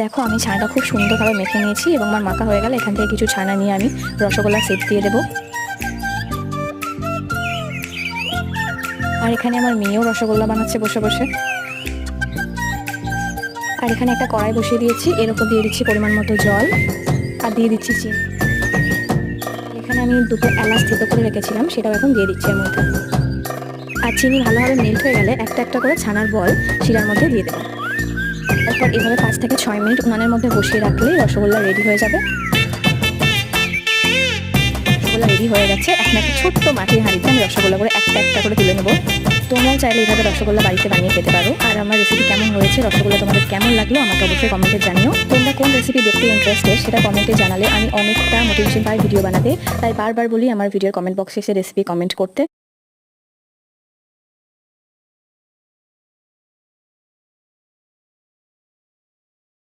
দেখো আমি ছানাটা খুব সুন্দরভাবে মেখে নিয়েছি এবং আমার মাখা হয়ে গেলে এখান থেকে কিছু ছানা নিয়ে আমি রসগোল্লা সেট দিয়ে দেবো। আর এখানে আমার মেয়েও রসগোল্লা বানাচ্ছে বসে বসে। আর এখানে একটা কড়াই বসিয়ে দিয়েছি, এর উপর দিয়ে দিচ্ছি পরিমাণ মতো জল আর দিয়ে দিচ্ছি চিনি। এখানে আমি দুটো এলাচ থেতো করে রেখেছিলাম, সেটাও এখন দিয়ে দিচ্ছি এর মধ্যে। আর চিনি ভালোভাবে মেল্ট হয়ে গেলে একটা একটা করে ছানার বল শিরার মধ্যে দিয়ে দেবো। তারপর এভাবে 5 থেকে 6 মিনিট উনানের মধ্যে বসিয়ে রাখলেই রসগোল্লা রেডি হয়ে যাবে। রসগোল্লা রেডি হয়ে গেছে। এখন একটা ছোট্ট মাটির হাঁড়িতে আমি রসগোল্লা করে একটা একটা করে তুলে নেবো। তোমরাও চাইলে এইভাবে রসগোল্লা বাড়িতে বানিয়ে খেতে পারো। আর আমার রেসিপি কেমন হয়েছে, রসগোল্লা তোমাদের কেমন লাগলো আমাকে অবশ্যই কমেন্টে জানিও। তোমরা কোন রেসিপি দেখতে ইন্টারেস্টেড সেটা কমেন্টে জানালে আমি অনেকটা মোটিভেশন পাই ভিডিও বানাতে। তাই বারবার বলি আমার ভিডিওর কমেন্ট বক্সে এসে রেসিপি কমেন্ট করতে।